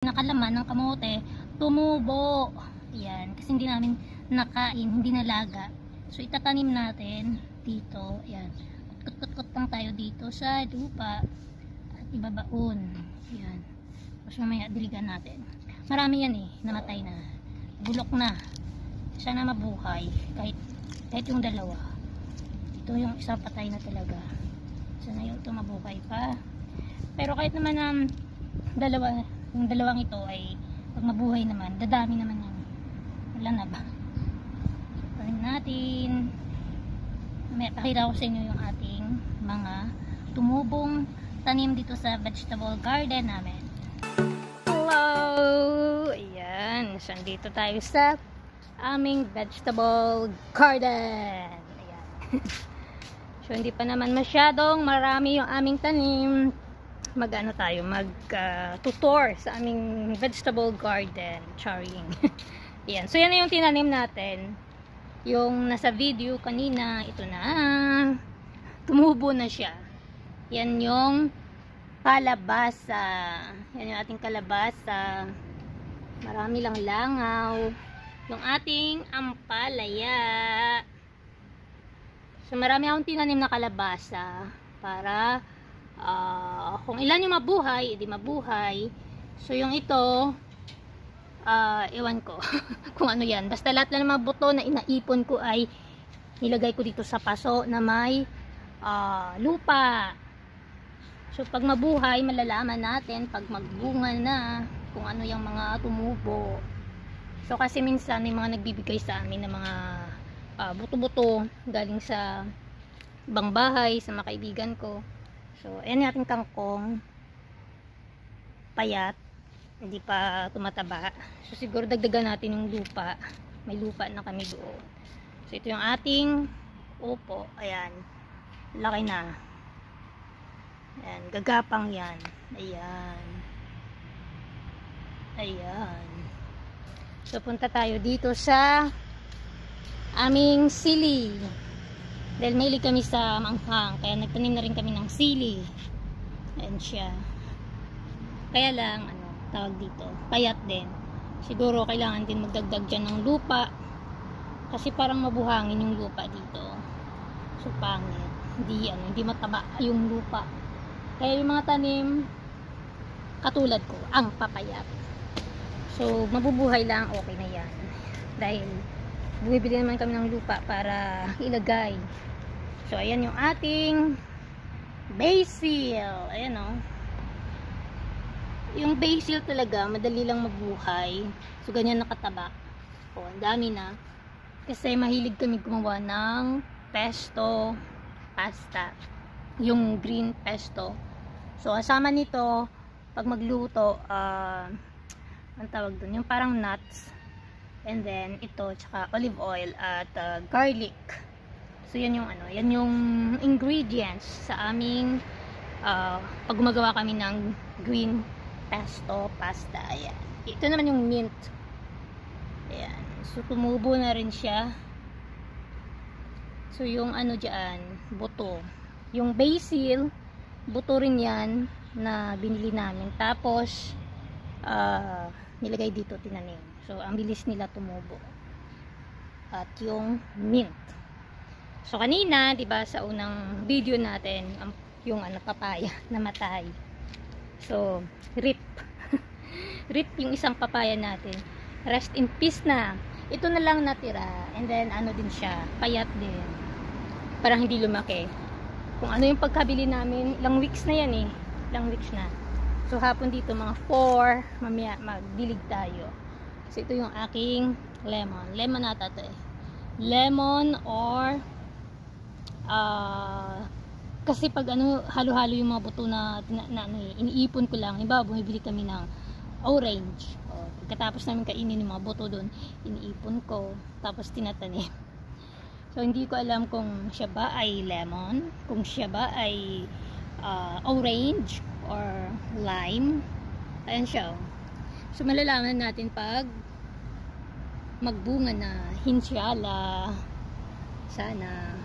nakalaman ng kamote, tumubo. Ayan, kasi hindi namin nakain, hindi nalaga. So itatanim natin dito. Ayan, kut-kut-kut lang tayo dito sa lupa at ibabaon. Ayan, tapos mamaya diligan natin. Marami yan eh, namatay na, bulok na. Sana mabuhay kahit yung dalawa. Ito yung isa patay na talaga. Sana yung ito mabuhay pa. Pero kahit naman yung dalawang ito ay pag mabuhay naman, dadami naman yan. Wala na ba? Tanim natin. May pakita ko sa inyo yung ating mga tumubong tanim dito sa vegetable garden namin. Hello! Ayan, nandito tayo sa aming vegetable garden. Ayan. So hindi pa naman masyadong marami yung aming tanim. Mag-ano tayo, mag-tutor sa aming vegetable garden. Charing. Ayan. So yan na yung tinanim natin. Yung nasa video kanina, ito na. Tumubo na siya. Yan yung kalabasa. Yan yung ating kalabasa. Marami lang langaw. Yung ating ampalaya. So marami akong tinanim na kalabasa para kung ilan yung mabuhay, edi mabuhay. So yung ito, ewan ko kung ano yan. Basta lahat na ng mga buto na inaipon ko ay nilagay ko dito sa paso na may lupa. So pag mabuhay, malalaman natin pag magbunga na kung ano yung mga tumubo. So kasi minsan may mga nagbibigay sa amin ng mga buto-buto galing sa ibang bahay, sa mga kaibigan ko. So ayan yung ating kangkong payat, hindi pa tumataba. So siguro dagdagan natin yung lupa. May lupa na kami doon. So ito yung ating upo. Ayan, laki na. Ayan, gagapang yan. Ayan. Ayan. So punta tayo dito sa aming sili. Dahil mahilig kami sa manghang, kaya nagtanim na rin kami ng sili. Ayan siya. Kaya lang, tawag dito, payat din. Siguro kailangan din magdagdag dyan ng lupa. Kasi parang mabuhangin yung lupa dito. So pangit. Hindi mataba yung lupa. Kaya yung mga tanim, katulad ko, ang papayat. So mabubuhay lang, okay na yan. Dahil bumibili naman kami ng lupa para ilagay. So ayan yung ating basil. Ayan o. Yung basil talaga madali lang mabuhay. So ganyan nakataba. O, ang dami na. Kasi mahilig kami gumawa ng pesto pasta. Yung green pesto. So kasama nito pag magluto, ang tawag dun, yung parang nuts. And then ito, tsaka olive oil at garlic. So yan yung yan yung ingredients sa aming pag gumagawa kami ng green pesto pasta. Ayan. Ito naman yung mint. Ayan. So tumubo na rin siya. So yung dyan, buto. Yung basil, buto rin yan na binili namin. Tapos nilagay dito, tinanim. So ang bilis nila tumubo. At yung mint. So kanina, 'di ba, sa unang video natin, yung papaya namatay. So rip. Rip yung isang papaya natin. Rest in peace na. Ito na lang natira. And then din siya, payat din. Parang hindi lumaki. Kung ano yung pagkabili namin, ilang weeks na yan eh. Ilang weeks na. So hapon dito mga 4, mamaya magdilig tayo. So ito yung aking lemon. Lemon ata to eh. Lemon or kasi pag halo-halo yung mga buto na iniipon ko lang. Iba, bumibili kami ng orange. O, pagkatapos namin kainin yung mga buto doon, iniipon ko. Tapos tinatanim. So hindi ko alam kung siya ba ay lemon, kung siya ba ay orange or lime. Ayan siya. So malalaman natin pag magbunga na, inshallah. Sana.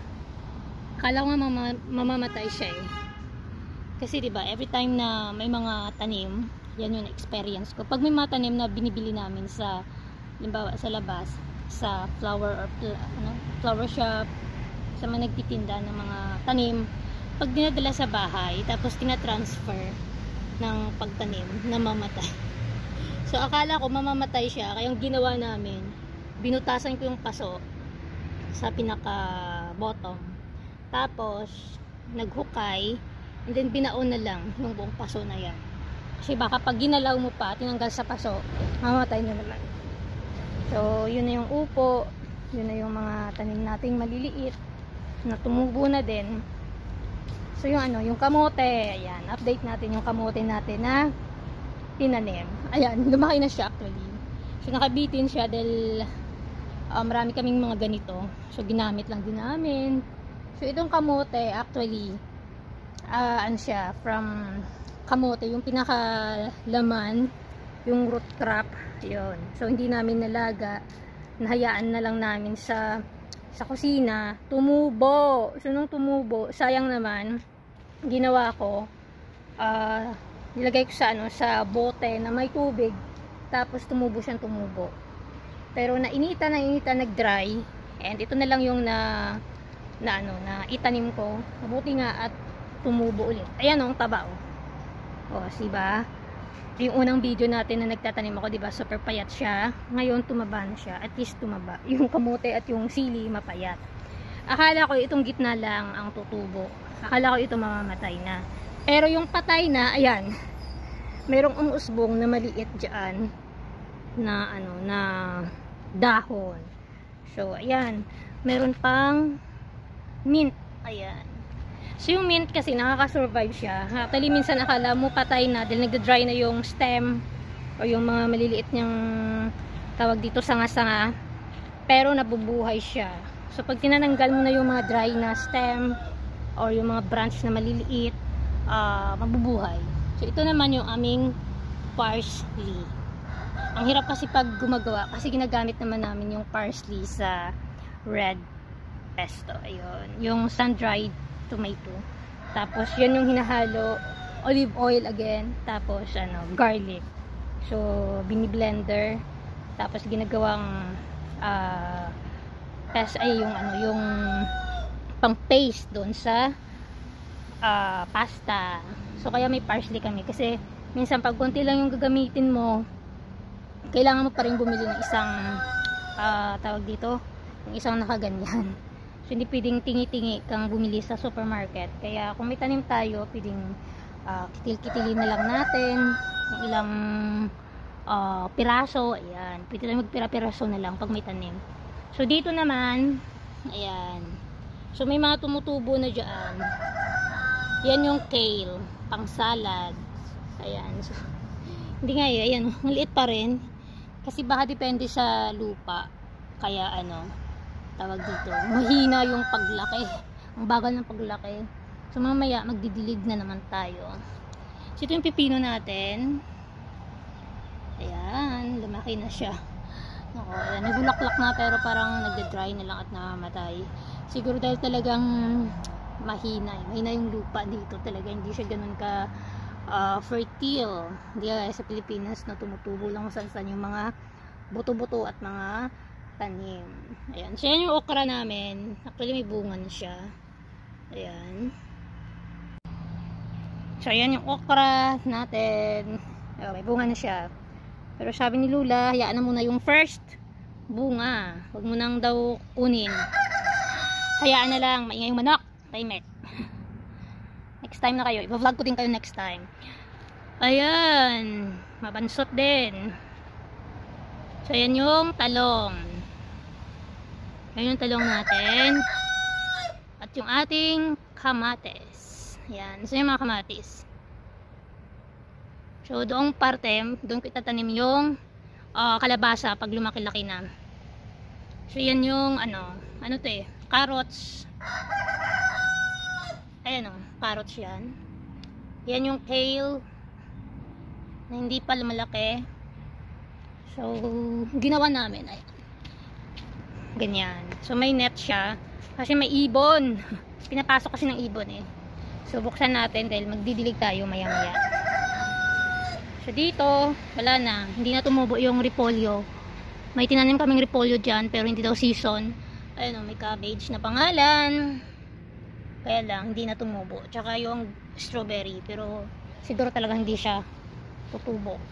Akala ko mamamatay siya eh. Kasi 'di ba, every time na may mga tanim, Yan yung experience ko. Pag may mga tanim na binibili namin sa, limbawa sa labas, sa flower or flower shop, sa mga nagtitinda ng mga tanim, pag dinadala sa bahay, tapos tinatransfer ng pagtanim, namamatay. So akala ko mamamatay siya, kaya yung ginawa namin, binutasan ko yung paso sa pinaka bottom, tapos naghukay, and then binaon na lang yung buong paso na yan. Kasi baka pag ginalaw mo pa, tinanggal sa paso, mamatay na naman. So yun na yung upo, yun na yung mga tanim nating maliliit na tumubo na din. So yung yung kamote, ayan, update natin yung kamote natin na tinanim. Ayan, lumaki na siya actually. So nakabitin siya dahil marami kaming mga ganito. So ginamit lang din namin. So itong kamote actually, ano siya, from kamote, yung pinakalaman, yung root crop, yun. So hindi namin nalaga, nahayaan na lang namin sa kusina, tumubo. So nung tumubo, sayang naman, ginawa ko, nilagay ko sa sa bote na may tubig, tapos tumubo siyang tumubo. Pero nainita, nag-dry, and ito na lang yung na itanim ko. Mabuti nga at tumubo ulit. Ayan ang taba oh. Oh, diba? Yung unang video natin na nagtatanim ako, diba, super payat siya. Ngayon tumaba na siya, at least tumaba. Yung kamote at yung sili mapayat. Akala ko itong gitna lang ang tutubo. Akala ko ito mamamatay na. Pero yung patay na, ayan, merong umusbong na maliit dyan na na dahon. So ayan, meron pang mint. Ayan. So yung mint kasi nakaka-survive siya. Actually minsan akala mo patay na dahil nagda-dry na yung stem o yung mga maliliit niyang tawag dito sanga-sanga, pero nabubuhay siya. So pag tinananggal mo na yung mga dry na stem or yung mga branch na maliliit, mabubuhay. So ito naman yung aming parsley. Ang hirap kasi pag gumagawa kasi ginagamit naman namin yung parsley sa red pesto. Ayun, yung sun-dried tomato. Tapos yun yung hinahalo, olive oil again, tapos garlic. So bini-blender, tapos ginagawang yung pang paste doon sa pasta. So kaya may parsley kami kasi minsan pag konti lang yung gagamitin mo, kailangan mo pa rin bumili ng isang tawag dito, yung isang nakaganyan. So hindi pwedeng tingi-tingi kang bumili sa supermarket. Kaya kung may tanim tayo, pwedeng kitil-kitilin na lang natin yung ilang piraso. Ayan, pwede lang magpira-piraso na lang pag may tanim. So dito naman, ayan, so may mga tumutubo na dyan. Yan yung kale, pang salad. Ayan, so hindi nga ayan, maliit pa rin kasi baka depende sa lupa. Kaya tawag dito, mahina yung paglaki, ang bagal ng paglaki. So mamaya magdidilig na naman tayo. So ito yung pipino natin. Ayan, lumaki na siya. Ayan, nagbulaklak na pero parang nagda-dry na lang at namamatay. Siguro dahil talagang mahina yung lupa dito talaga, hindi siya ganun ka fertile. Hindi sa Pilipinas na tumutubo lang saan yung mga buto-buto at mga tanim. Ayan. So yan yung okra namin. Actually may bunga na siya. Ayan. So yan yung okra natin. May bunga na siya. Pero sabi ni Lula, hayaan na muna yung first bunga. Huwag mo nang daw kunin. Hayaan na lang. Maingay yung manok. Time it. Next time na kayo. Ipa-vlog ko din kayo next time. Ayan. Mabansot din. So yan yung talong. Yan yung talong natin. At yung ating kamatis. Yan. So yung mga kamatis. So doong parte, doon ko itatanim yung kalabasa pag lumaki-laki na. So yan yung ano to carrots. Ayan carrots yan. Yan yung kale na hindi pa lumalaki. So ginawa namin ganyan. So may net siya kasi may ibon. Pinapasok kasi ng ibon So buksan natin dahil magdidilig tayo maya maya. So So dito, wala na. Hindi na tumubo yung repolyo. May tinanim kaming repolyo dyan, pero hindi daw season. Ayun o, may cabbage na pangalan. Kaya lang, hindi na tumubo. Tsaka yung strawberry, pero siguro talaga hindi siya tutubo.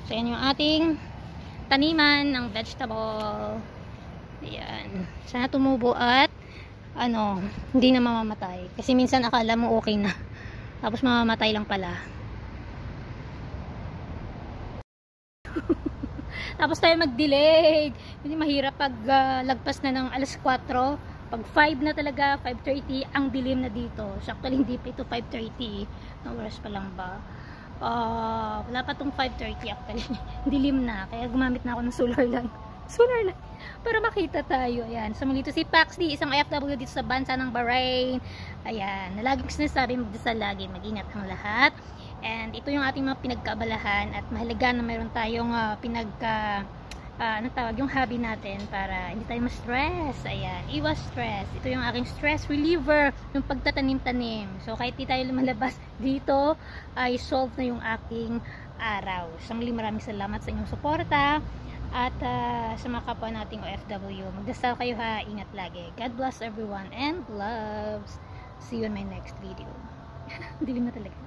So yan yung ating taniman ng vegetable. Ayan. Sana tumubo at hindi na mamamatay. Kasi minsan akala mo okay na. Tapos mamamatay lang pala. Tapos tayo mag-delay. Hindi mahirap pag lagpas na ng alas 4. Pag 5 na talaga, 5:30, ang dilim na dito. So actually hindi pa ito 5:30. No oras pa lang ba? Wala pa tong 5:30 actually. Dilim na. Kaya gumamit na ako ng solar light. Solar light. Para makita tayo. Ayan. So dito si Paxley, isang OFW dito sa bansa ng Bahrain. Ayan. Laging sinasabi, magdasal lagi, mag-ingat ang lahat. And ito yung ating mga pinagkaabalahan at mahalaga na mayroon tayong yung hobby natin para hindi tayo ma-stress. Ayan, iwas stress. Ito yung aking stress reliever, yung pagtatanim-tanim. So kahit di tayo lumalabas dito, ay solve na yung aking araw. So maraming salamat sa inyong suporta at sa mga kapwa nating OFW. Magdasal kayo ha, ingat lagi. God bless everyone and loves. See you in my next video. Dilim na talaga.